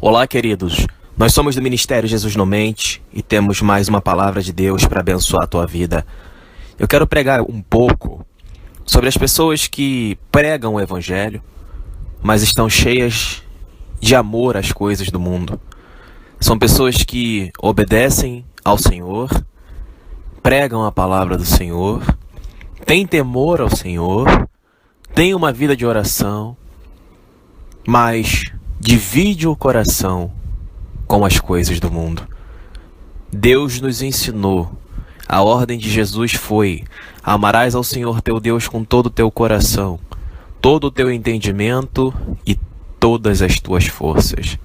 Olá, queridos. Nós somos do Ministério Jesus no Mente e temos mais uma palavra de Deus para abençoar a tua vida. Eu quero pregar um pouco sobre as pessoas que pregam o Evangelho, mas estão cheias de amor às coisas do mundo. São pessoas que obedecem ao Senhor, pregam a palavra do Senhor, têm temor ao Senhor, têm uma vida de oração, mas divide o coração com as coisas do mundo. Deus nos ensinou. A ordem de Jesus foi: amarás ao Senhor teu Deus com todo o teu coração, todo o teu entendimento e todas as tuas forças.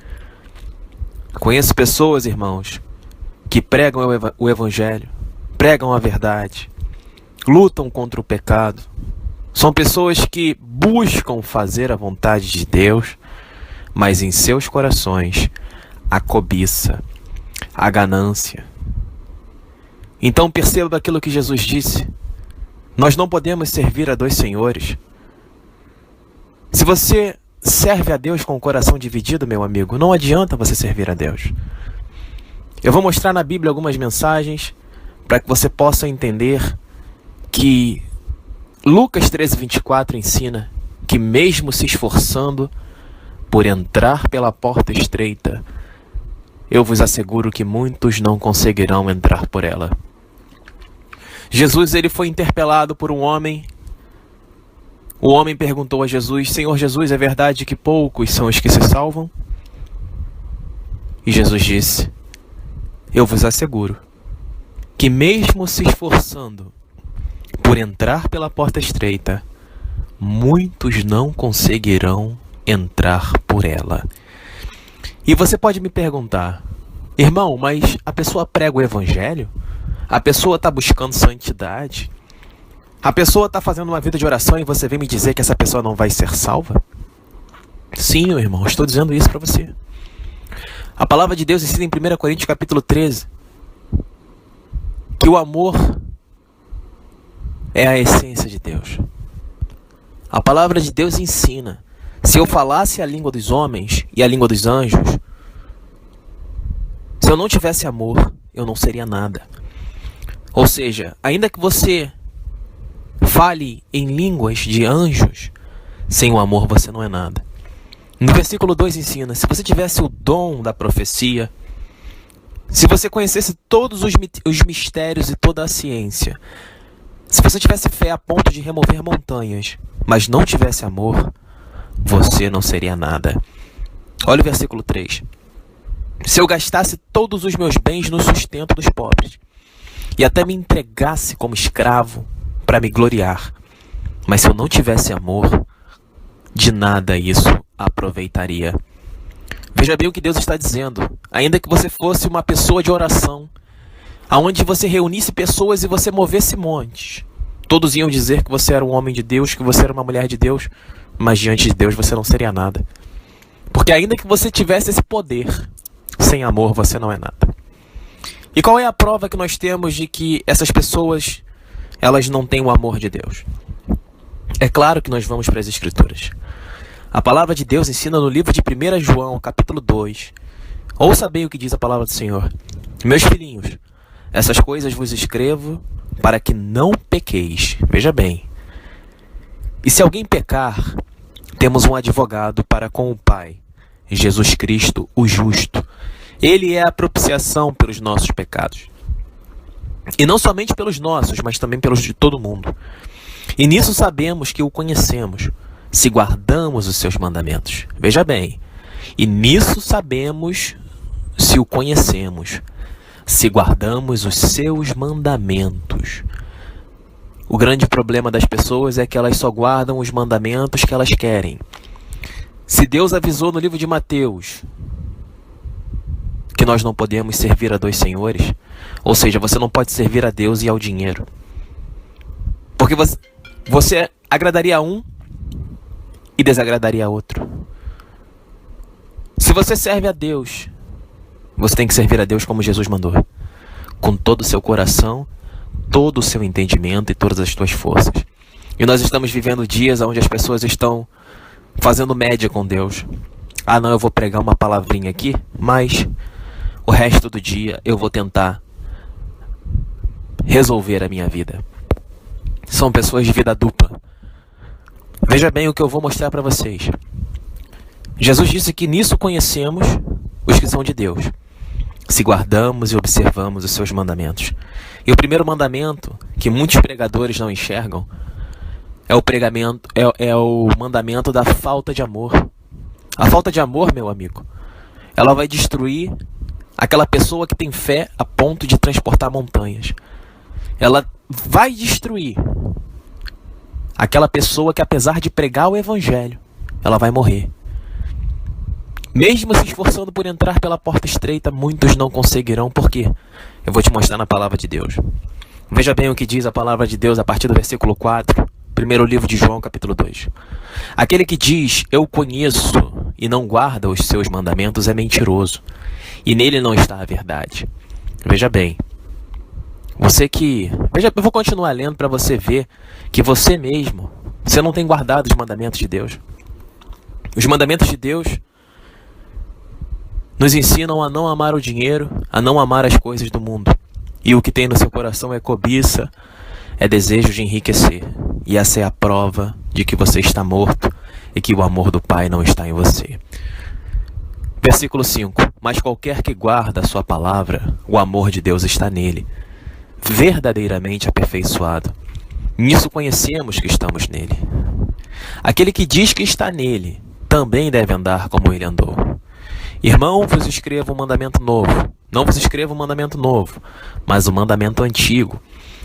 Conheço pessoas, irmãos, que pregam o Evangelho, pregam a verdade, lutam contra o pecado. São pessoas que buscam fazer a vontade de Deus, mas em seus corações a cobiça, a ganância. Então perceba aquilo que Jesus disse: nós não podemos servir a dois senhores. Se você serve a Deus com o coração dividido, meu amigo, não adianta você servir a Deus. Eu vou mostrar na Bíblia algumas mensagens para que você possa entender que Lucas 13:24 ensina que mesmo se esforçando por entrar pela porta estreita, eu vos asseguro que muitos não conseguirão entrar por ela. Jesus, ele foi interpelado por um homem. O homem perguntou a Jesus: Senhor Jesus, é verdade que poucos são os que se salvam? E Jesus disse: eu vos asseguro que mesmo se esforçando por entrar pela porta estreita, muitos não conseguirão entrar por ela. E você pode me perguntar: irmão, mas a pessoa prega o Evangelho? A pessoa está buscando santidade? A pessoa está fazendo uma vida de oração e você vem me dizer que essa pessoa não vai ser salva? Sim, meu irmão, estou dizendo isso para você. A palavra de Deus ensina em 1 Coríntios capítulo 13 que o amor é a essência de Deus. A palavra de Deus ensina: se eu falasse a língua dos homens e a língua dos anjos, se eu não tivesse amor, eu não seria nada. Ou seja, ainda que você fale em línguas de anjos, sem o amor você não é nada. No versículo 2 ensina: se você tivesse o dom da profecia, se você conhecesse todos os mistérios e toda a ciência, se você tivesse fé a ponto de remover montanhas, mas não tivesse amor, você não seria nada. Olha o versículo 3. Se eu gastasse todos os meus bens no sustento dos pobres, e até me entregasse como escravo para me gloriar, mas se eu não tivesse amor, de nada isso aproveitaria. Veja bem o que Deus está dizendo. Ainda que você fosse uma pessoa de oração, aonde você reunisse pessoas e você movesse montes, todos iam dizer que você era um homem de Deus, que você era uma mulher de Deus, mas diante de Deus você não seria nada. Porque ainda que você tivesse esse poder, sem amor você não é nada. E qual é a prova que nós temos de que essas pessoas, elas não têm o amor de Deus? É claro que nós vamos para as Escrituras. A palavra de Deus ensina no livro de 1 João, capítulo 2. Ouça bem o que diz a palavra do Senhor. Meus filhinhos, essas coisas vos escrevo para que não pequeis. Veja bem. E se alguém pecar, temos um advogado para com o Pai, Jesus Cristo, o justo. Ele é a propiciação pelos nossos pecados. E não somente pelos nossos, mas também pelos de todo mundo. E nisso sabemos que o conhecemos, se guardamos os seus mandamentos. Veja bem. E nisso sabemos se o conhecemos, se guardamos os seus mandamentos. O grande problema das pessoas é que elas só guardam os mandamentos que elas querem. Se Deus avisou no livro de Mateus que nós não podemos servir a dois senhores, ou seja, você não pode servir a Deus e ao dinheiro, porque você agradaria a um e desagradaria a outro. Se você serve a Deus, você tem que servir a Deus como Jesus mandou, com todo o seu coração, todo o seu entendimento e todas as tuas forças. E nós estamos vivendo dias onde as pessoas estão fazendo média com Deus. Ah, não, eu vou pregar uma palavrinha aqui, mas o resto do dia eu vou tentar resolver a minha vida. São pessoas de vida dupla. Veja bem o que eu vou mostrar para vocês. Jesus disse que nisso conhecemos os que são de Deus, se guardamos e observamos os seus mandamentos. E o primeiro mandamento, que muitos pregadores não enxergam, é o mandamento da falta de amor. A falta de amor, meu amigo, ela vai destruir aquela pessoa que tem fé a ponto de transportar montanhas. Ela vai destruir aquela pessoa que, apesar de pregar o evangelho, ela vai morrer. Mesmo se esforçando por entrar pela porta estreita, muitos não conseguirão. Por quê? Eu vou te mostrar na palavra de Deus. Veja bem o que diz a palavra de Deus a partir do versículo 4, primeiro livro de João, capítulo 2. Aquele que diz, eu conheço, e não guarda os seus mandamentos é mentiroso, e nele não está a verdade. Veja bem. Eu vou continuar lendo para você ver que você mesmo, você não tem guardado os mandamentos de Deus. Os mandamentos de Deus nos ensinam a não amar o dinheiro, a não amar as coisas do mundo. E o que tem no seu coração é cobiça, é desejo de enriquecer. E essa é a prova de que você está morto e que o amor do Pai não está em você. Versículo 5. Mas qualquer que guarda a sua palavra, o amor de Deus está nele, verdadeiramente aperfeiçoado. Nisso conhecemos que estamos nele. Aquele que diz que está nele, também deve andar como ele andou. Irmão, vos escrevo um mandamento novo. Não vos escrevo um mandamento novo, mas um mandamento antigo,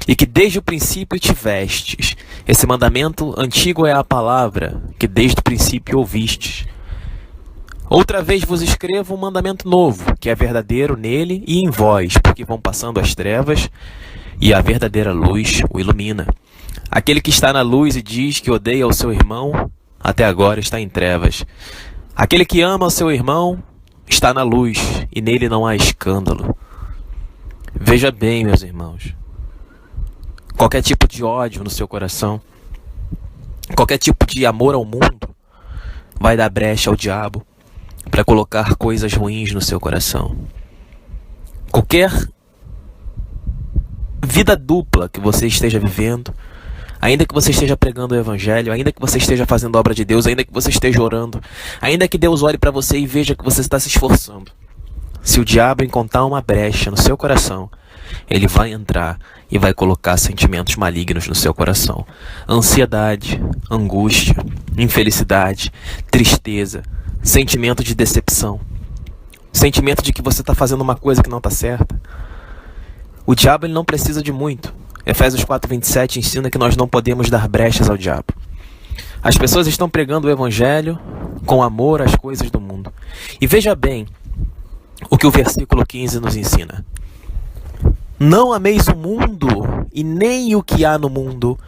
e que desde o princípio tivestes. Esse mandamento antigo é a palavra que desde o princípio ouvistes. Outra vez vos escrevo um mandamento novo, que é verdadeiro nele e em vós, porque vão passando as trevas, e a verdadeira luz o ilumina. Aquele que está na luz e diz que odeia o seu irmão, até agora está em trevas. Aquele que ama o seu irmão está na luz, e nele não há escândalo. Veja bem, meus irmãos, qualquer tipo de ódio no seu coração, qualquer tipo de amor ao mundo, vai dar brecha ao diabo para colocar coisas ruins no seu coração. Qualquer vida dupla que você esteja vivendo, ainda que você esteja pregando o evangelho, ainda que você esteja fazendo a obra de Deus, ainda que você esteja orando, ainda que Deus olhe para você e veja que você está se esforçando, se o diabo encontrar uma brecha no seu coração, ele vai entrar e vai colocar sentimentos malignos no seu coração. Ansiedade, angústia, infelicidade, tristeza, sentimento de decepção, sentimento de que você está fazendo uma coisa que não está certa. O diabo ele não precisa de muito. Efésios 4:27 ensina que nós não podemos dar brechas ao diabo. As pessoas estão pregando o evangelho com amor às coisas do mundo. E veja bem o que o versículo 15 nos ensina. Não ameis o mundo e nem o que há no mundo,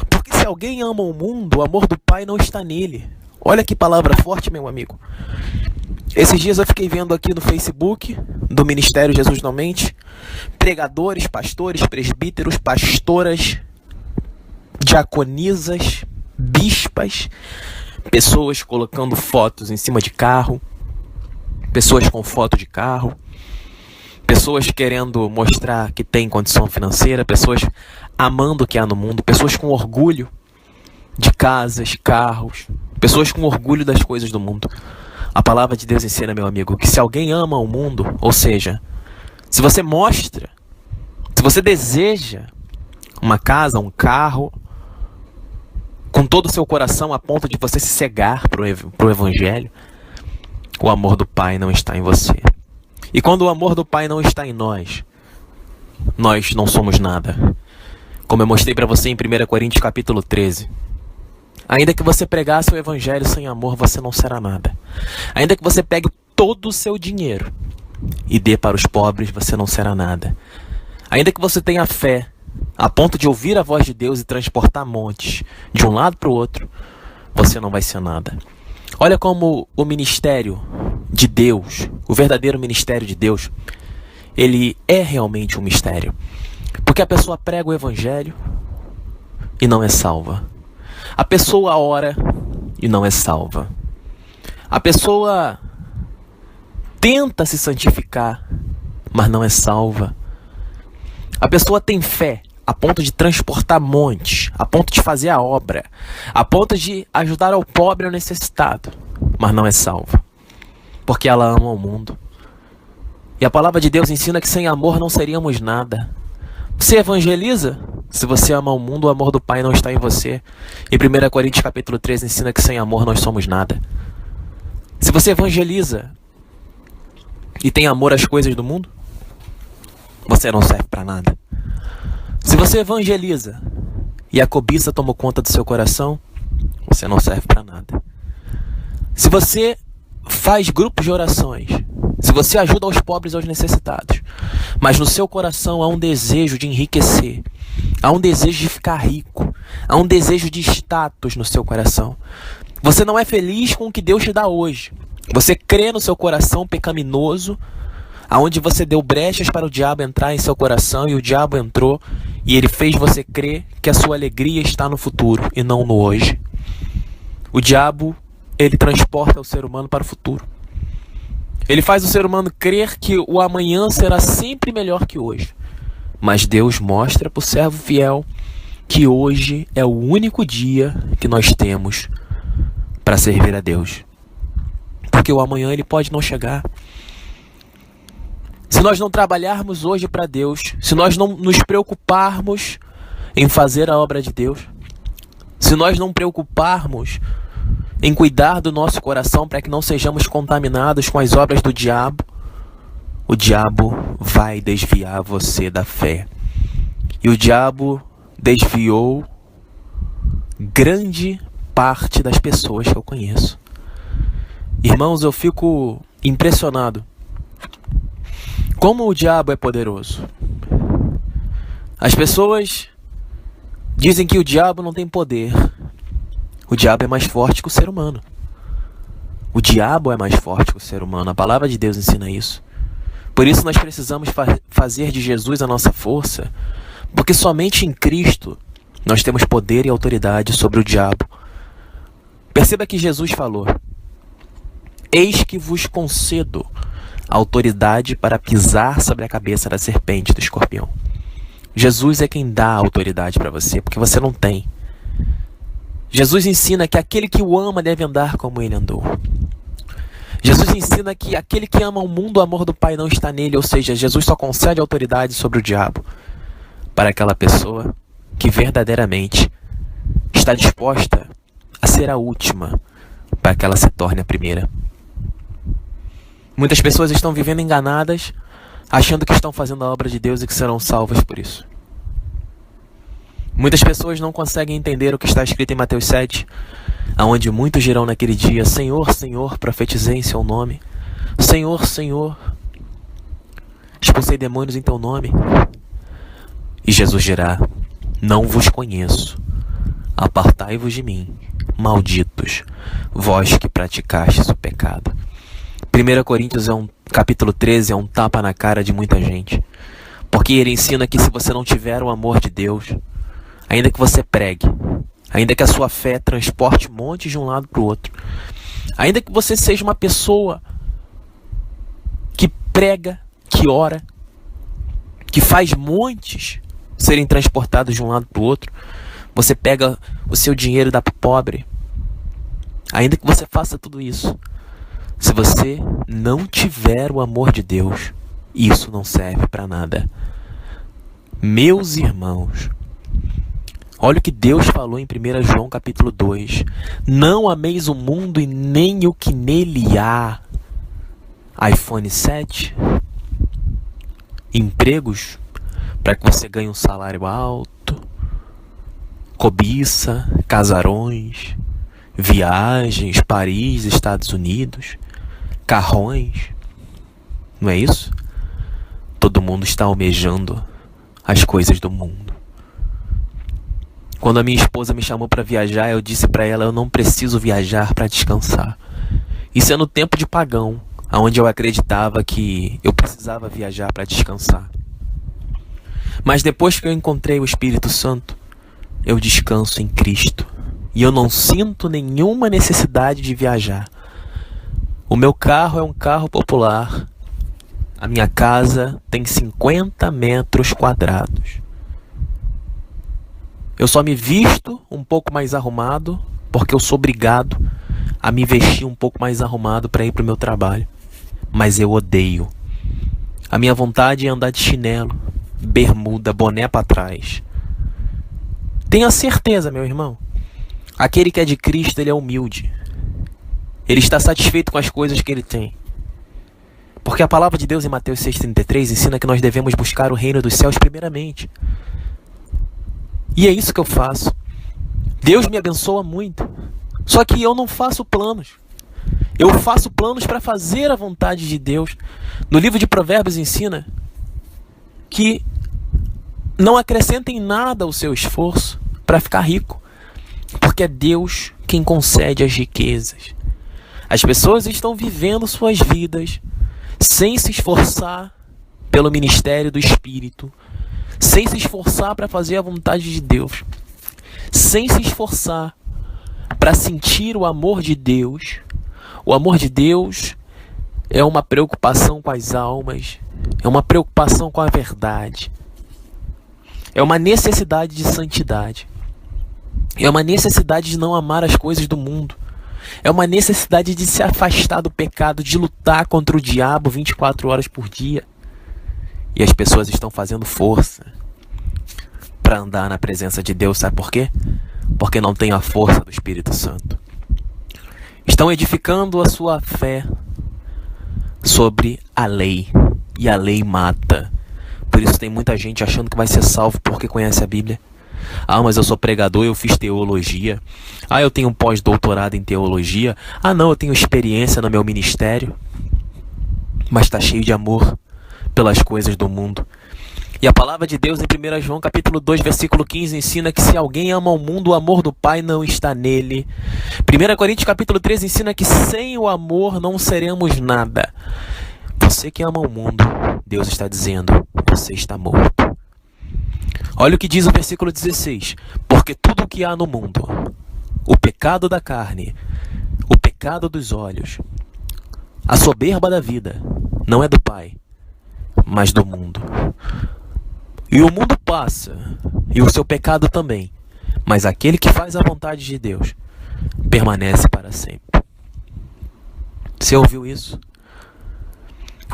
porque se alguém ama o mundo, o amor do Pai não está nele. Olha que palavra forte, meu amigo. Esses dias eu fiquei vendo aqui no Facebook do Ministério Jesus Não Mente, pregadores, pastores, presbíteros, pastoras, diaconisas, bispas, pessoas colocando fotos em cima de carro, pessoas com foto de carro, pessoas querendo mostrar que tem condição financeira, pessoas amando o que há no mundo, pessoas com orgulho de casas, carros, pessoas com orgulho das coisas do mundo. A palavra de Deus ensina, meu amigo, que se alguém ama o mundo, ou seja, se você mostra, se você deseja uma casa, um carro, com todo o seu coração a ponto de você se cegar para o evangelho, o amor do Pai não está em você. E quando o amor do Pai não está em nós, nós não somos nada. Como eu mostrei para você em 1 Coríntios capítulo 13. Ainda que você pregasse o evangelho sem amor, você não será nada. Ainda que você pegue todo o seu dinheiro e dê para os pobres, você não será nada. Ainda que você tenha fé a ponto de ouvir a voz de Deus e transportar montes de um lado para o outro, você não vai ser nada. Olha como o ministério de Deus, o verdadeiro ministério de Deus, ele é realmente um mistério. Porque a pessoa prega o evangelho e não é salva. A pessoa ora e não é salva. A pessoa tenta se santificar, mas não é salva. A pessoa tem fé a ponto de transportar montes, a ponto de fazer a obra, a ponto de ajudar ao pobre e ao necessitado, mas não é salva, porque ela ama o mundo. E a palavra de Deus ensina que sem amor não seríamos nada. Você evangeliza? Se você ama o mundo, o amor do Pai não está em você. E 1 Coríntios capítulo 13 ensina que sem amor nós somos nada. Se você evangeliza e tem amor às coisas do mundo, você não serve para nada. Se você evangeliza e a cobiça tomou conta do seu coração, você não serve para nada. Se você faz grupos de orações, se você ajuda aos pobres e aos necessitados, mas no seu coração há um desejo de enriquecer, há um desejo de ficar rico, há um desejo de status no seu coração, você não é feliz com o que Deus te dá hoje. Você crê no seu coração pecaminoso, aonde você deu brechas para o diabo entrar em seu coração, e o diabo entrou e ele fez você crer que a sua alegria está no futuro e não no hoje. O diabo, ele transporta o ser humano para o futuro. Ele faz o ser humano crer que o amanhã será sempre melhor que hoje. Mas Deus mostra para o servo fiel que hoje é o único dia que nós temos para servir a Deus. Porque o amanhã ele pode não chegar. Se nós não trabalharmos hoje para Deus, se nós não nos preocuparmos em fazer a obra de Deus, se nós não preocuparmos em cuidar do nosso coração para que não sejamos contaminados com as obras do diabo, o diabo vai desviar você da fé. E o diabo desviou grande parte das pessoas que eu conheço. Irmãos, eu fico impressionado como o diabo é poderoso. As pessoas dizem que o diabo não tem poder. O diabo é mais forte que o ser humano. O diabo é mais forte que o ser humano. A palavra de Deus ensina isso. Por isso nós precisamos fazer de Jesus a nossa força, porque somente em Cristo nós temos poder e autoridade sobre o diabo. Perceba que Jesus falou: eis que vos concedo autoridade para pisar sobre a cabeça da serpente e do escorpião. Jesus é quem dá a autoridade para você, porque você não tem. Jesus ensina que aquele que o ama deve andar como ele andou. Jesus ensina que aquele que ama o mundo, o amor do Pai não está nele. Ou seja, Jesus só concede autoridade sobre o diabo para aquela pessoa que verdadeiramente está disposta a ser a última para que ela se torne a primeira. Muitas pessoas estão vivendo enganadas, achando que estão fazendo a obra de Deus e que serão salvas por isso. Muitas pessoas não conseguem entender o que está escrito em Mateus 7, aonde muitos dirão naquele dia: Senhor, Senhor, profetizei em seu nome. Senhor, Senhor, expulsei demônios em teu nome. E Jesus dirá: não vos conheço, apartai-vos de mim, malditos, vós que praticastes o pecado. 1 Coríntios capítulo 13 é um tapa na cara de muita gente, porque ele ensina que se você não tiver o amor de Deus, ainda que você pregue, ainda que a sua fé transporte montes de um lado para o outro, ainda que você seja uma pessoa que prega, que ora, que faz montes serem transportados de um lado para o outro, você pega o seu dinheiro e dá para o pobre, ainda que você faça tudo isso, se você não tiver o amor de Deus, isso não serve para nada. Meus irmãos, olha o que Deus falou em 1 João capítulo 2. Não ameis o mundo e nem o que nele há. iPhone 7, empregos para que você ganhe um salário alto, cobiça, casarões, viagens, Paris, Estados Unidos, carrões. Não é isso? Todo mundo está almejando as coisas do mundo. Quando a minha esposa me chamou para viajar, eu disse para ela: eu não preciso viajar para descansar. Isso é no tempo de pagão, onde eu acreditava que eu precisava viajar para descansar. Mas depois que eu encontrei o Espírito Santo, eu descanso em Cristo. E eu não sinto nenhuma necessidade de viajar. O meu carro é um carro popular. A minha casa tem 50 metros quadrados. Eu só me visto um pouco mais arrumado porque eu sou obrigado a me vestir um pouco mais arrumado para ir para o meu trabalho. Mas eu odeio. A minha vontade é andar de chinelo, bermuda, boné para trás. Tenha certeza, meu irmão. Aquele que é de Cristo, ele é humilde. Ele está satisfeito com as coisas que ele tem. Porque a palavra de Deus em Mateus 6,33 ensina que nós devemos buscar o reino dos céus primeiramente. E é isso que eu faço. Deus me abençoa muito. Só que eu não faço planos. Eu faço planos para fazer a vontade de Deus. No livro de Provérbios ensina que não acrescentem nada ao seu esforço para ficar rico. Porque é Deus quem concede as riquezas. As pessoas estão vivendo suas vidas sem se esforçar pelo ministério do Espírito, sem se esforçar para fazer a vontade de Deus, sem se esforçar para sentir o amor de Deus. O amor de Deus é uma preocupação com as almas, é uma preocupação com a verdade, é uma necessidade de santidade, é uma necessidade de não amar as coisas do mundo, é uma necessidade de se afastar do pecado, de lutar contra o diabo 24 horas por dia. E as pessoas estão fazendo força para andar na presença de Deus, sabe por quê? Porque não tem a força do Espírito Santo. Estão edificando a sua fé sobre a lei, e a lei mata. Por isso tem muita gente achando que vai ser salvo porque conhece a Bíblia. Ah, mas eu sou pregador, eu fiz teologia. Ah, eu tenho um pós-doutorado em teologia. Ah, não, eu tenho experiência no meu ministério. Mas está cheio de amor pelas coisas do mundo. E a palavra de Deus em 1 João capítulo 2, versículo 15 ensina que se alguém ama o mundo, o amor do Pai não está nele. 1 Coríntios capítulo 13 ensina que sem o amor não seremos nada. Você que ama o mundo, Deus está dizendo, você está morto. Olha o que diz o versículo 16. Porque tudo o que há no mundo, o pecado da carne, o pecado dos olhos, a soberba da vida, não é do Pai, mas do mundo. E o mundo passa, e o seu pecado também, mas aquele que faz a vontade de Deus permanece para sempre. Você ouviu isso?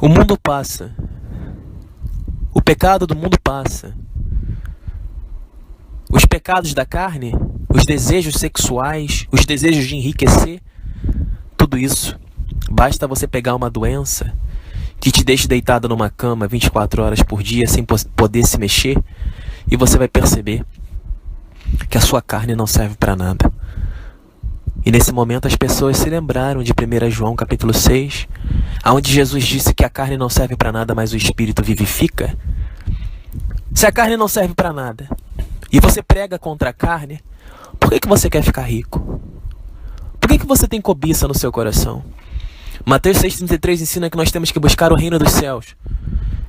O mundo passa, o pecado do mundo passa, os pecados da carne, os desejos sexuais, os desejos de enriquecer, tudo isso, basta você pegar uma doença que te deixe deitado numa cama 24 horas por dia sem poder se mexer, e você vai perceber que a sua carne não serve para nada. E nesse momento as pessoas se lembraram de 1 João capítulo 6, onde Jesus disse que a carne não serve para nada, mas o Espírito vivifica. Se a carne não serve para nada, e você prega contra a carne, por que você quer ficar rico? Por que você tem cobiça no seu coração? Mateus 6,33 ensina que nós temos que buscar o reino dos céus,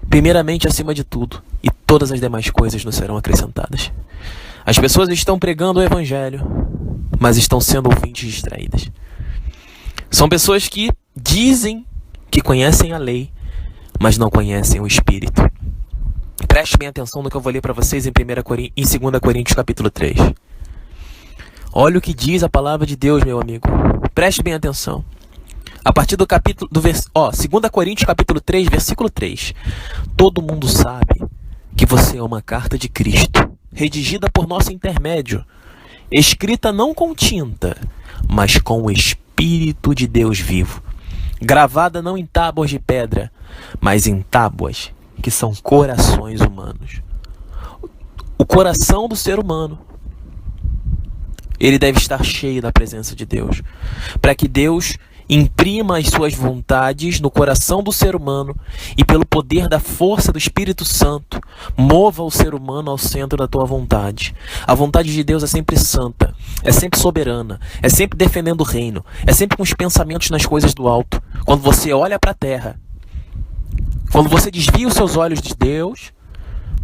primeiramente acima de tudo, e todas as demais coisas nos serão acrescentadas. As pessoas estão pregando o Evangelho, mas estão sendo ouvintes distraídas. São pessoas que dizem que conhecem a lei, mas não conhecem o Espírito. Preste bem atenção no que eu vou ler para vocês em 2 Coríntios capítulo 3. Olha o que diz a palavra de Deus, meu amigo. Preste bem atenção. A partir do capítulo 2 Coríntios capítulo 3, versículo 3. Todo mundo sabe que você é uma carta de Cristo, redigida por nosso intermédio, escrita não com tinta, mas com o Espírito de Deus vivo, gravada não em tábuas de pedra, mas em tábuas que são corações humanos. O coração do ser humano, ele deve estar cheio da presença de Deus, para que Deus imprima as suas vontades no coração do ser humano e pelo poder da força do Espírito Santo, mova o ser humano ao centro da tua vontade. A vontade de Deus é sempre santa, é sempre soberana, é sempre defendendo o reino, é sempre com os pensamentos nas coisas do alto. Quando você olha para a terra, quando você desvia os seus olhos de Deus,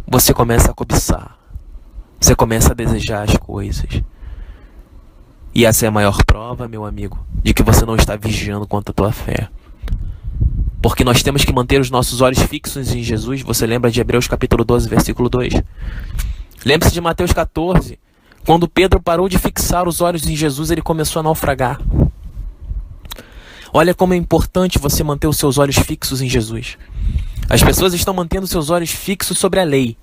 você começa a cobiçar, você começa a desejar as coisas. E essa é a maior prova, meu amigo, de que você não está vigiando quanto à tua fé. Porque nós temos que manter os nossos olhos fixos em Jesus. Você lembra de Hebreus capítulo 12, versículo 2? Lembre-se de Mateus 14. Quando Pedro parou de fixar os olhos em Jesus, ele começou a naufragar. Olha como é importante você manter os seus olhos fixos em Jesus. As pessoas estão mantendo seus olhos fixos sobre a lei.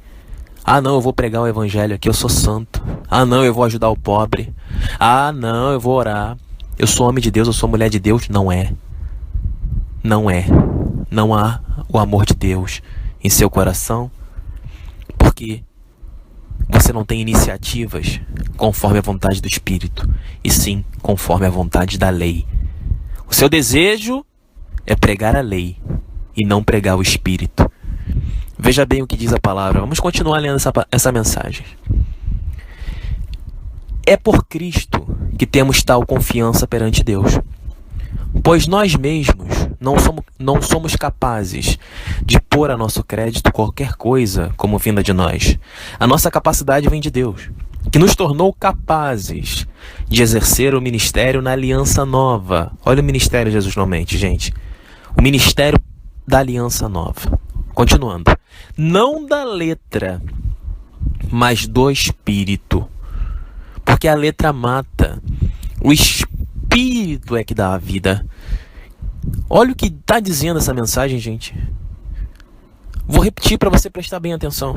Ah, não, eu vou pregar o evangelho aqui, eu sou santo. Ah, não, eu vou ajudar o pobre. Ah, não, eu vou orar. Eu sou homem de Deus, eu sou mulher de Deus. Não é. Não é. Não há o amor de Deus em seu coração, porque você não tem iniciativas conforme a vontade do Espírito, e sim conforme a vontade da lei. O seu desejo é pregar a lei e não pregar o Espírito. Veja bem o que diz a palavra. Vamos continuar lendo essa mensagem. É por Cristo que temos tal confiança perante Deus, pois nós mesmos não somos capazes de pôr a nosso crédito qualquer coisa como vinda de nós. A nossa capacidade vem de Deus, que nos tornou capazes de exercer o ministério na aliança nova. Olha o ministério Jesus não mente, gente. O ministério da aliança nova. Continuando. Não da letra, mas do Espírito. Porque a letra mata. O Espírito é que dá a vida. Olha o que está dizendo essa mensagem, gente. Vou repetir para você prestar bem atenção.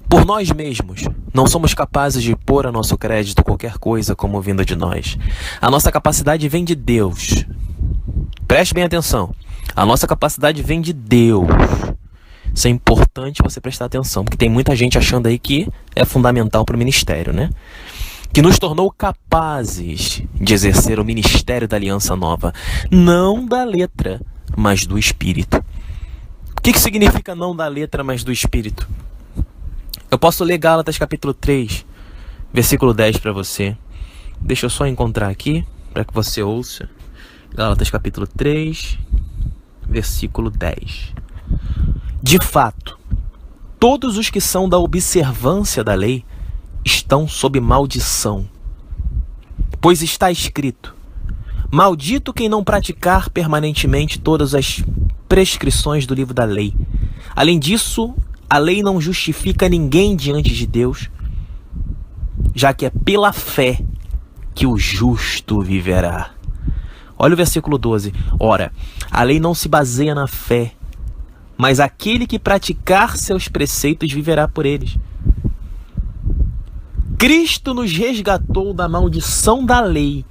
Por nós mesmos, não somos capazes de pôr a nosso crédito qualquer coisa como vinda de nós. A nossa capacidade vem de Deus. Preste bem atenção. A nossa capacidade vem de Deus. Isso é importante você prestar atenção, porque tem muita gente achando aí que é fundamental para o ministério, né? Que nos tornou capazes de exercer o ministério da aliança nova. Não da letra, mas do Espírito. O que significa não da letra, mas do Espírito? Eu posso ler Gálatas capítulo 3, versículo 10 para você. Deixa eu só encontrar aqui, para que você ouça. Gálatas capítulo 3, versículo 10. De fato, todos os que são da observância da lei estão sob maldição. Pois está escrito: maldito quem não praticar permanentemente todas as prescrições do livro da lei. Além disso, a lei não justifica ninguém diante de Deus, já que é pela fé que o justo viverá. Olha o versículo 12. Ora, a lei não se baseia na fé, mas aquele que praticar seus preceitos viverá por eles. Cristo nos resgatou da maldição da lei,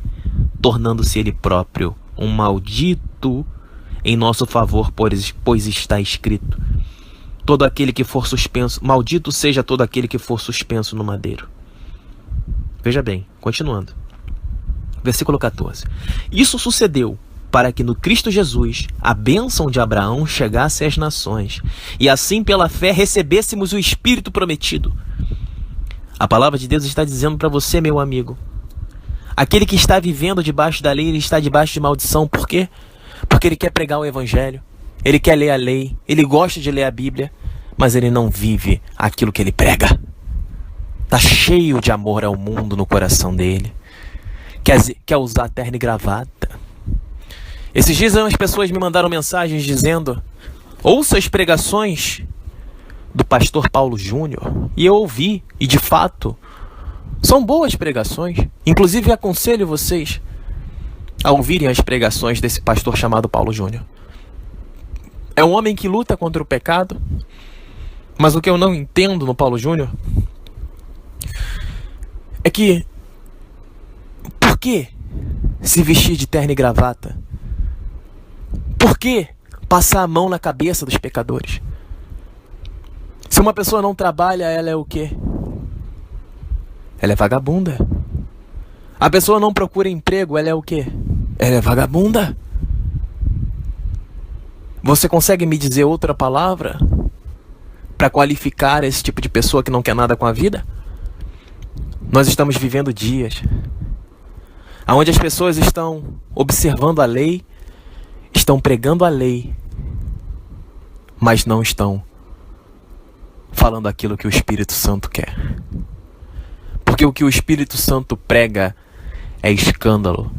tornando-se ele próprio um maldito em nosso favor, pois está escrito: todo aquele que for suspenso, maldito seja todo aquele que for suspenso no madeiro. Veja bem, continuando. Versículo 14. Isso sucedeu para que no Cristo Jesus a bênção de Abraão chegasse às nações, e assim pela fé recebêssemos o Espírito prometido. A palavra de Deus está dizendo para você, meu amigo, aquele que está vivendo debaixo da lei, ele está debaixo de maldição. Por quê? Porque ele quer pregar o evangelho, ele quer ler a lei, ele gosta de ler a Bíblia, mas ele não vive aquilo que ele prega. Está cheio de amor ao mundo no coração dele, quer usar terno e gravata. Esses dias as pessoas me mandaram mensagens dizendo: ouça as pregações do pastor Paulo Júnior. E eu ouvi, e de fato, são boas pregações. Inclusive aconselho vocês a ouvirem as pregações desse pastor chamado Paulo Júnior. É um homem que luta contra o pecado, mas o que eu não entendo no Paulo Júnior é que, por que se vestir de terno e gravata? Por que passar a mão na cabeça dos pecadores? Se uma pessoa não trabalha, ela é o quê? Ela é vagabunda. A pessoa não procura emprego, ela é o quê? Ela é vagabunda. Você consegue me dizer outra palavra para qualificar esse tipo de pessoa que não quer nada com a vida? Nós estamos vivendo dias onde as pessoas estão observando a lei, estão pregando a lei, mas não estão falando aquilo que o Espírito Santo quer. Porque o que o Espírito Santo prega é escândalo.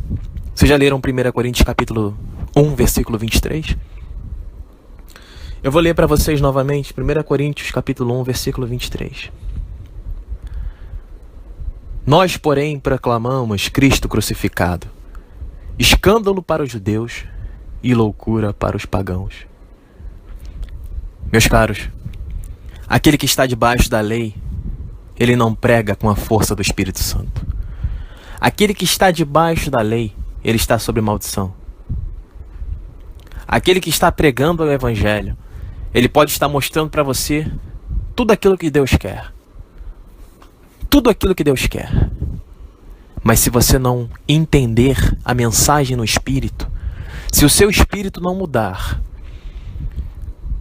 Vocês já leram 1 Coríntios capítulo 1, versículo 23? Eu vou ler para vocês novamente, 1 Coríntios capítulo 1, versículo 23. Nós, porém, proclamamos Cristo crucificado, escândalo para os judeus e loucura para os pagãos. Meus caros, aquele que está debaixo da lei, ele não prega com a força do Espírito Santo. Aquele que está debaixo da lei, ele está sob maldição. Aquele que está pregando o Evangelho, ele pode estar mostrando para você tudo aquilo que Deus quer. Tudo aquilo que Deus quer. Mas se você não entender a mensagem no Espírito, se o seu espírito não mudar,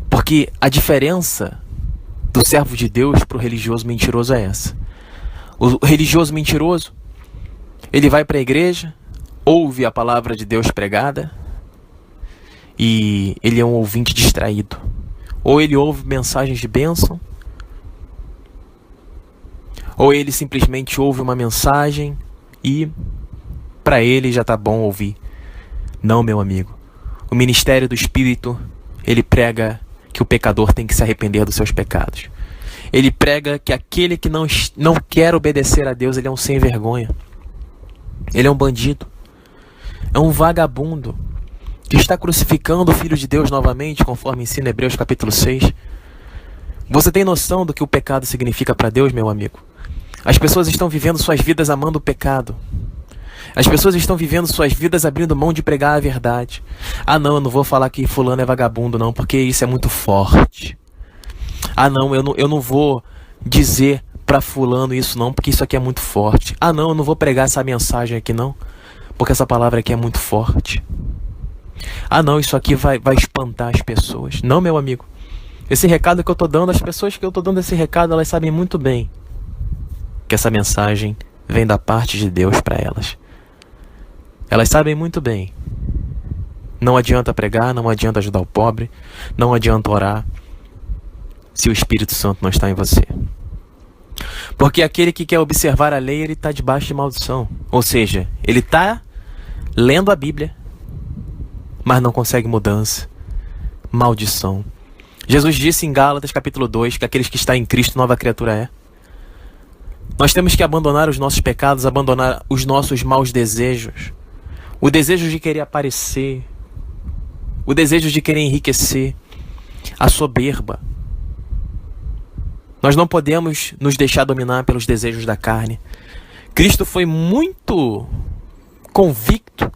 porque a diferença do servo de Deus para o religioso mentiroso é essa. O religioso mentiroso, ele vai para a igreja, ouve a palavra de Deus pregada e ele é um ouvinte distraído. Ou ele ouve mensagens de bênção, ou ele simplesmente ouve uma mensagem e para ele já está bom ouvir. Não, meu amigo. O ministério do Espírito, ele prega que o pecador tem que se arrepender dos seus pecados. Ele prega que aquele que não quer obedecer a Deus, ele é um sem vergonha. Ele é um bandido. É um vagabundo que está crucificando o Filho de Deus novamente, conforme ensina Hebreus capítulo 6. Você tem noção do que o pecado significa para Deus, meu amigo? As pessoas estão vivendo suas vidas amando o pecado. As pessoas estão vivendo suas vidas abrindo mão de pregar a verdade. Ah não, eu não vou falar que fulano é vagabundo não, porque isso é muito forte. Ah não, eu não vou dizer para fulano isso não, porque isso aqui é muito forte. Ah não, eu não vou pregar essa mensagem aqui não, porque essa palavra aqui é muito forte. Ah não, isso aqui vai espantar as pessoas. Não, meu amigo. Esse recado que eu estou dando, as pessoas que eu estou dando esse recado, elas sabem muito bem que essa mensagem vem da parte de Deus para elas. Elas sabem muito bem. Não adianta pregar, não adianta ajudar o pobre, não adianta orar, se o Espírito Santo não está em você. Porque aquele que quer observar a lei, ele está debaixo de maldição. Ou seja, ele está lendo a Bíblia, mas não consegue mudança. Maldição. Jesus disse em Gálatas capítulo 2 que aqueles que estão em Cristo, nova criatura é. Nós temos que abandonar os nossos pecados, abandonar os nossos maus desejos. O desejo de querer aparecer, o desejo de querer enriquecer, a soberba. Nós não podemos nos deixar dominar pelos desejos da carne. Cristo foi muito convicto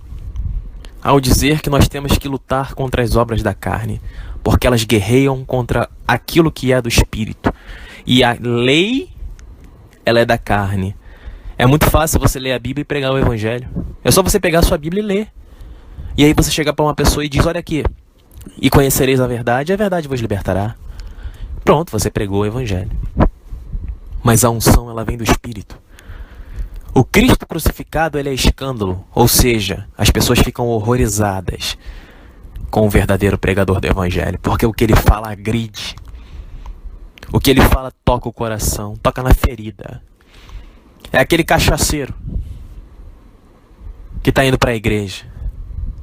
ao dizer que nós temos que lutar contra as obras da carne, porque elas guerreiam contra aquilo que é do Espírito. E a lei, ela é da carne. É muito fácil você ler a Bíblia e pregar o Evangelho. É só você pegar a sua Bíblia e ler. E aí você chega para uma pessoa e diz, olha aqui, e conhecereis a verdade vos libertará. Pronto, você pregou o Evangelho. Mas a unção, ela vem do Espírito. O Cristo crucificado, ele é escândalo. Ou seja, as pessoas ficam horrorizadas com o verdadeiro pregador do Evangelho. Porque o que ele fala agride. O que ele fala toca o coração, toca na ferida. É aquele cachaceiro que está indo para a igreja.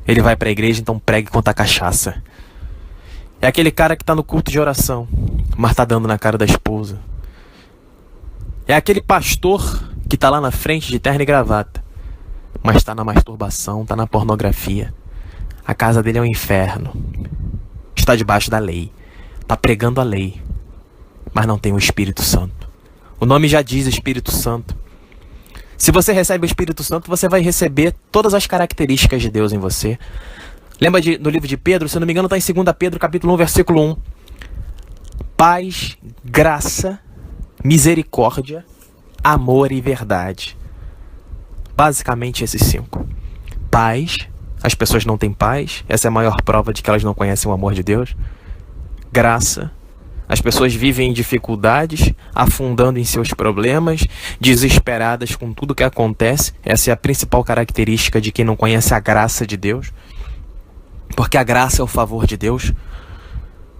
Ele vai para a igreja, então pregue contra a cachaça. É aquele cara que está no culto de oração, mas está dando na cara da esposa. É aquele pastor que está lá na frente de terno e gravata, mas está na masturbação, está na pornografia. A casa dele é um inferno. Está debaixo da lei. Está pregando a lei, mas não tem o Espírito Santo. O nome já diz Espírito Santo. Se você recebe o Espírito Santo, você vai receber todas as características de Deus em você. Lembra no livro de Pedro? Se eu não me engano, está em 2 Pedro, capítulo 1, versículo 1. Paz, graça, misericórdia, amor e verdade. Basicamente esses 5. Paz, as pessoas não têm paz. Essa é a maior prova de que elas não conhecem o amor de Deus. Graça. As pessoas vivem em dificuldades, afundando em seus problemas, desesperadas com tudo que acontece. Essa é a principal característica de quem não conhece a graça de Deus. Porque a graça é o favor de Deus.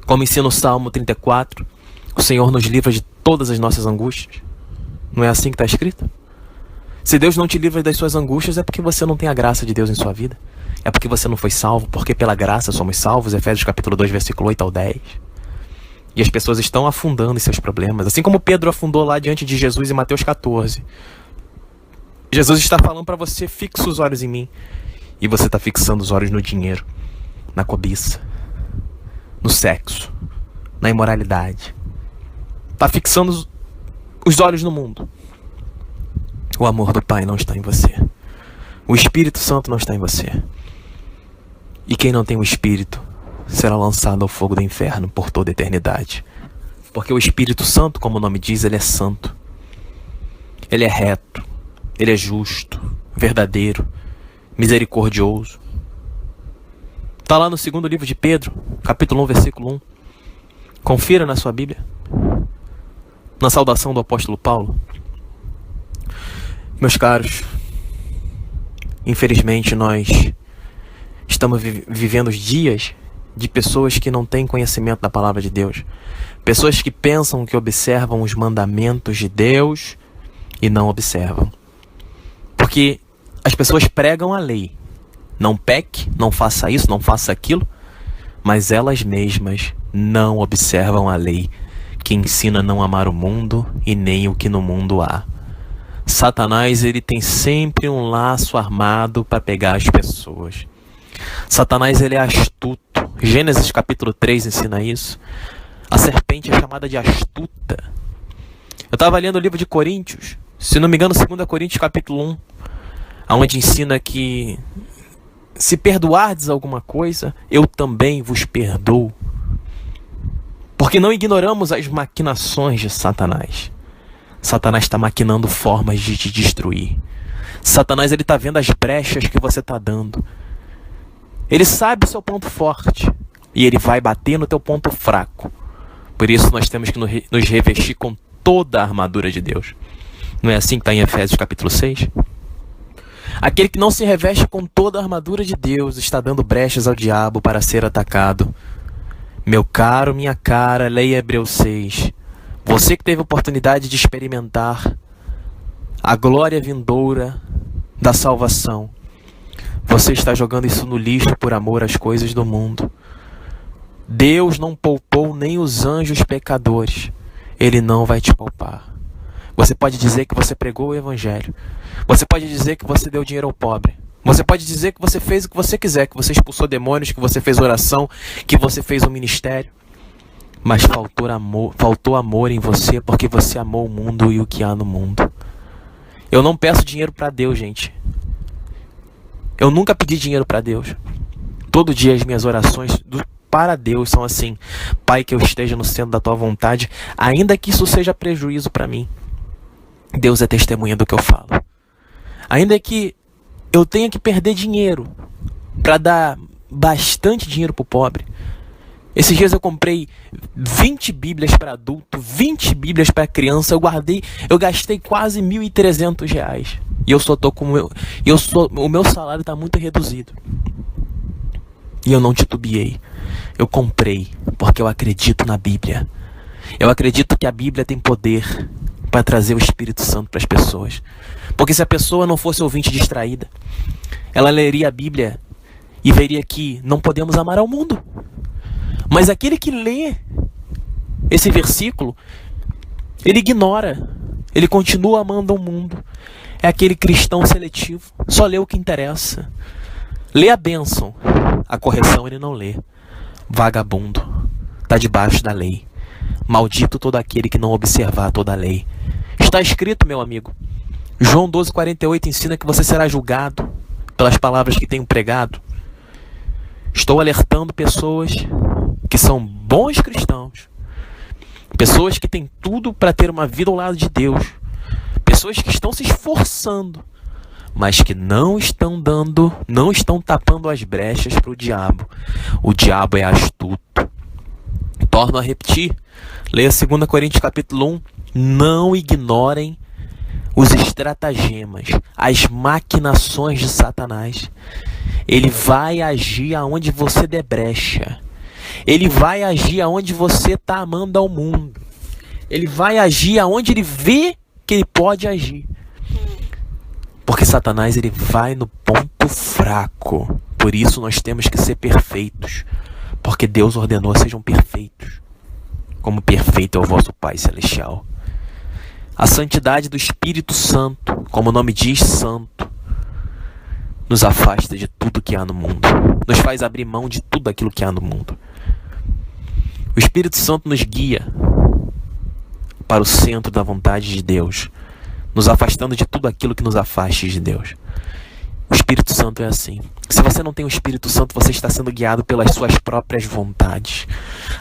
Como ensina o Salmo 34, o Senhor nos livra de todas as nossas angústias. Não é assim que está escrito? Se Deus não te livra das suas angústias, é porque você não tem a graça de Deus em sua vida. É porque você não foi salvo, porque pela graça somos salvos, Efésios capítulo 2, versículo 8 ao 10. E as pessoas estão afundando em seus problemas, assim como Pedro afundou lá diante de Jesus em Mateus 14. Jesus está falando para você, fixa os olhos em mim. E você está fixando os olhos no dinheiro, na cobiça, no sexo, na imoralidade. Está fixando os olhos no mundo. O amor do Pai não está em você. O Espírito Santo não está em você. E quem não tem o Espírito será lançado ao fogo do inferno por toda a eternidade. Porque o Espírito Santo, como o nome diz, ele é santo. Ele é reto. Ele é justo, verdadeiro, misericordioso. Está lá no segundo livro de Pedro, capítulo 1, versículo 1. Confira na sua Bíblia. Na saudação do apóstolo Paulo. Meus caros, infelizmente nós estamos vivendo os dias de pessoas que não têm conhecimento da palavra de Deus. Pessoas que pensam que observam os mandamentos de Deus e não observam. Porque as pessoas pregam a lei. Não peque, não faça isso, não faça aquilo. Mas elas mesmas não observam a lei, que ensina a não amar o mundo e nem o que no mundo há. Satanás, ele tem sempre um laço armado para pegar as pessoas. Satanás, ele é astuto. Gênesis capítulo 3 ensina isso. A serpente é chamada de astuta. Eu estava lendo o livro de Coríntios, se não me engano, 2 Coríntios capítulo 1, onde ensina que se perdoardes alguma coisa, eu também vos perdoo. Porque não ignoramos as maquinações de Satanás. Satanás está maquinando formas de te destruir. Satanás, ele está vendo as brechas que você está dando. Ele sabe o seu ponto forte e ele vai bater no teu ponto fraco. Por isso nós temos que nos revestir com toda a armadura de Deus. Não é assim que está em Efésios capítulo 6? Aquele que não se reveste com toda a armadura de Deus está dando brechas ao diabo para ser atacado. Meu caro, minha cara, leia Hebreus 6. Você que teve a oportunidade de experimentar a glória vindoura da salvação, você está jogando isso no lixo por amor às coisas do mundo. Deus não poupou nem os anjos pecadores. Ele não vai te poupar. Você pode dizer que você pregou o evangelho. Você pode dizer que você deu dinheiro ao pobre. Você pode dizer que você fez o que você quiser, que você expulsou demônios, que você fez oração, que você fez um ministério. Mas faltou amor em você porque você amou o mundo e o que há no mundo. Eu não peço dinheiro para Deus, gente. Eu nunca pedi dinheiro para Deus. Todo dia as minhas orações para Deus são assim: Pai, que eu esteja no centro da tua vontade, ainda que isso seja prejuízo para mim. Deus é testemunha do que eu falo. Ainda que eu tenha que perder dinheiro para dar bastante dinheiro para o pobre. Esses dias eu comprei 20 bíblias para adulto, 20 bíblias para criança. Eu gastei quase R$1.300. E o meu salário está muito reduzido. E eu não titubeei. Eu comprei porque eu acredito na Bíblia. Eu acredito que a Bíblia tem poder para trazer o Espírito Santo para as pessoas. Porque se a pessoa não fosse ouvinte distraída, ela leria a Bíblia e veria que não podemos amar ao mundo. Mas aquele que lê esse versículo, ele ignora, ele continua amando ao mundo. É aquele cristão seletivo, só lê o que interessa. Lê a bênção, a correção ele não lê. Vagabundo, está debaixo da lei. Maldito todo aquele que não observar toda a lei. Está escrito, meu amigo. João 12,48 ensina que você será julgado pelas palavras que tenho pregado. Estou alertando pessoas que são bons cristãos. Pessoas que têm tudo para ter uma vida ao lado de Deus. Pessoas que estão se esforçando, mas que não estão tapando as brechas para o diabo. O diabo é astuto. Torno a repetir. Leia 2 Coríntios capítulo 1. Não ignorem os estratagemas, as maquinações de Satanás. Ele vai agir aonde você der brecha. Ele vai agir aonde você está amando ao mundo. Ele vai agir aonde ele vê que ele pode agir. Satanás ele vai no ponto fraco. Por isso nós temos que ser perfeitos, porque Deus ordenou sejam perfeitos, como perfeito é o vosso Pai Celestial. A santidade do Espírito Santo, como o nome diz, santo, nos afasta de tudo que há no mundo, nos faz abrir mão de tudo aquilo que há no mundo. O Espírito Santo nos guia para o centro da vontade de Deus, nos afastando de tudo aquilo que nos afaste de Deus. O Espírito Santo é assim. Se você não tem o Espírito Santo, você está sendo guiado pelas suas próprias vontades,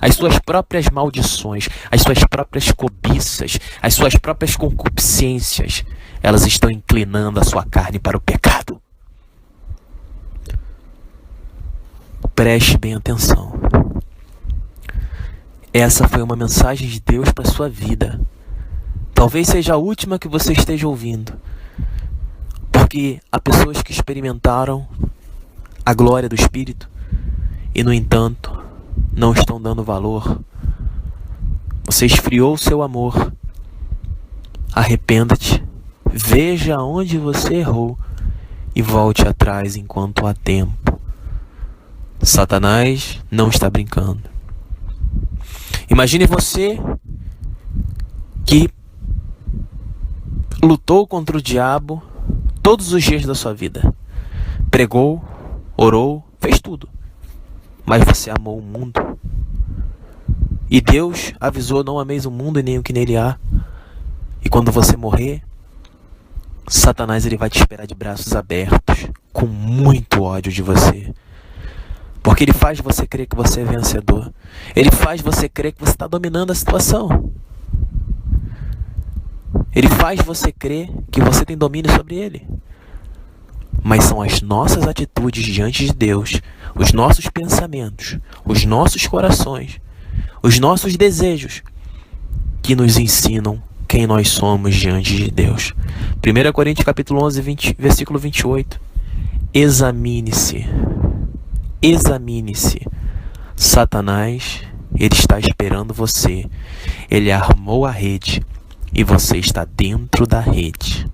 as suas próprias maldições, as suas próprias cobiças, as suas próprias concupiscências. Elas estão inclinando a sua carne para o pecado. Preste bem atenção. Essa foi uma mensagem de Deus para a sua vida. Talvez seja a última que você esteja ouvindo, porque há pessoas que experimentaram a glória do Espírito e, no entanto, não estão dando valor. Você esfriou o seu amor. Arrependa-te, veja onde você errou e volte atrás enquanto há tempo. Satanás não está brincando. Imagine você que lutou contra o diabo todos os dias da sua vida. Pregou, orou, fez tudo. Mas você amou o mundo. E Deus avisou: não ameis o mundo e nem o que nele há. E quando você morrer, Satanás ele vai te esperar de braços abertos, com muito ódio de você. Porque ele faz você crer que você é vencedor. Ele faz você crer que você está dominando a situação. Ele faz você crer que você tem domínio sobre ele. Mas são as nossas atitudes diante de Deus, os nossos pensamentos, os nossos corações, os nossos desejos, que nos ensinam quem nós somos diante de Deus. 1 Coríntios capítulo 11, versículo 28. Examine-se. Examine-se. Satanás, ele está esperando você. Ele armou a rede e você está dentro da rede.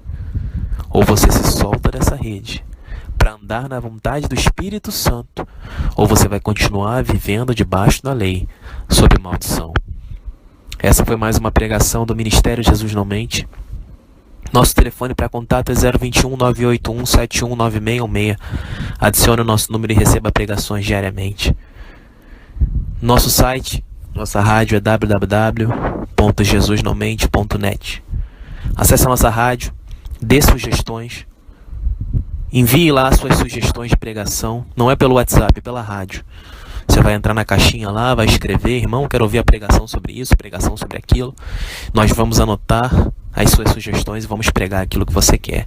Ou você se solta dessa rede para andar na vontade do Espírito Santo, ou você vai continuar vivendo debaixo da lei, sob maldição. Essa foi mais uma pregação do Ministério Jesus Não Mente. Nosso telefone para contato é 021 981 719616. Adicione o nosso número e receba pregações diariamente. Nosso site, nossa rádio é www.jesusnãomente.net. Acesse a nossa rádio, dê sugestões, envie lá suas sugestões de pregação. Não é pelo WhatsApp, é pela rádio. Você vai entrar na caixinha lá, vai escrever: irmão, quero ouvir a pregação sobre isso, pregação sobre aquilo. Nós vamos anotar as suas sugestões e vamos pregar aquilo que você quer.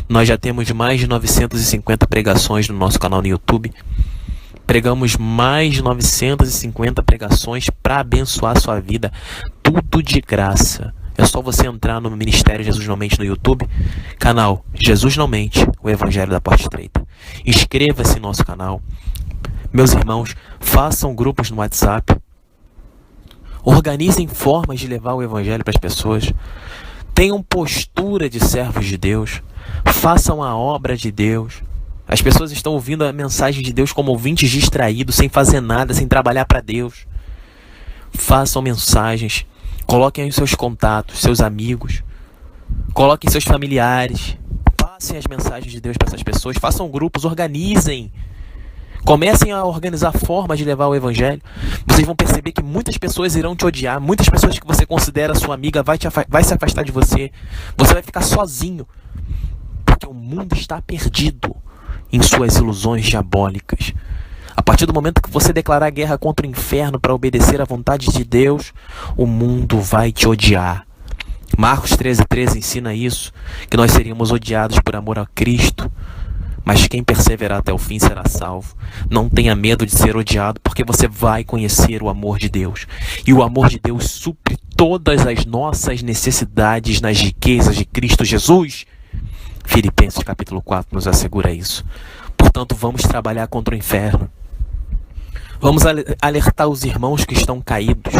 Nós já temos mais de 950 pregações no nosso canal no YouTube. Pregamos mais de 950 pregações para abençoar a sua vida. Tudo de graça. É só você entrar no Ministério Jesus Não Mente no YouTube, canal Jesus Não Mente, o Evangelho da Porta Estreita. Inscreva-se no nosso canal. Meus irmãos, façam grupos no WhatsApp. Organizem formas de levar o Evangelho para as pessoas. Tenham postura de servos de Deus. Façam a obra de Deus. As pessoas estão ouvindo a mensagem de Deus como ouvintes distraídos, sem fazer nada, sem trabalhar para Deus. Façam mensagens. Coloquem aí seus contatos, seus amigos. Coloquem seus familiares. Passem as mensagens de Deus para essas pessoas. Façam grupos, organizem. Comecem a organizar formas de levar o Evangelho. Vocês vão perceber que muitas pessoas irão te odiar. Muitas pessoas que você considera sua amiga vai se afastar de você. Você vai ficar sozinho. Porque o mundo está perdido em suas ilusões diabólicas. A partir do momento que você declarar guerra contra o inferno para obedecer à vontade de Deus, o mundo vai te odiar. Marcos 13:13 ensina isso, que nós seríamos odiados por amor a Cristo. Mas quem perseverar até o fim será salvo. Não tenha medo de ser odiado, porque você vai conhecer o amor de Deus. E o amor de Deus supre todas as nossas necessidades nas riquezas de Cristo Jesus. Filipenses capítulo 4 nos assegura isso. Portanto, vamos trabalhar contra o inferno. Vamos alertar os irmãos que estão caídos,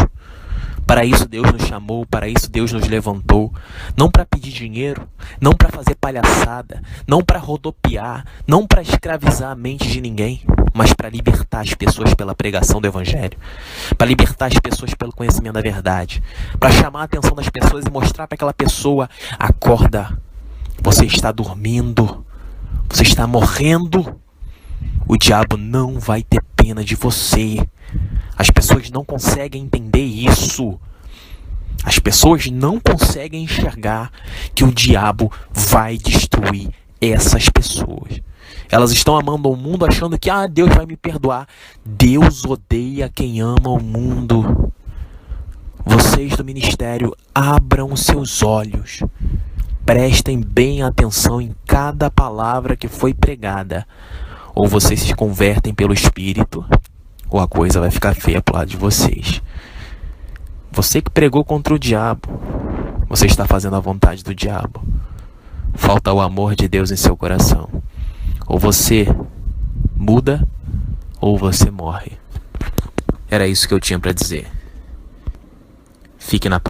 Para isso Deus nos chamou, para isso Deus nos levantou. Não para pedir dinheiro, não para fazer palhaçada, não para rodopiar, não para escravizar a mente de ninguém, mas para libertar as pessoas pela pregação do Evangelho, para libertar as pessoas pelo conhecimento da verdade, para chamar a atenção das pessoas e mostrar para aquela pessoa: acorda, você está dormindo, você está morrendo, o diabo não vai ter pena de você. As pessoas não conseguem entender isso. As pessoas não conseguem enxergar que o diabo vai destruir essas pessoas. Elas estão amando o mundo achando que Deus vai me perdoar. Deus odeia quem ama o mundo. Vocês do ministério, abram os seus olhos. Prestem bem atenção em cada palavra que foi pregada. Ou vocês se convertem pelo Espírito, ou a coisa vai ficar feia pro lado de vocês. Você que pregou contra o diabo, você está fazendo a vontade do diabo. Falta o amor de Deus em seu coração. Ou você muda, ou você morre. Era isso que eu tinha para dizer. Fique na paz.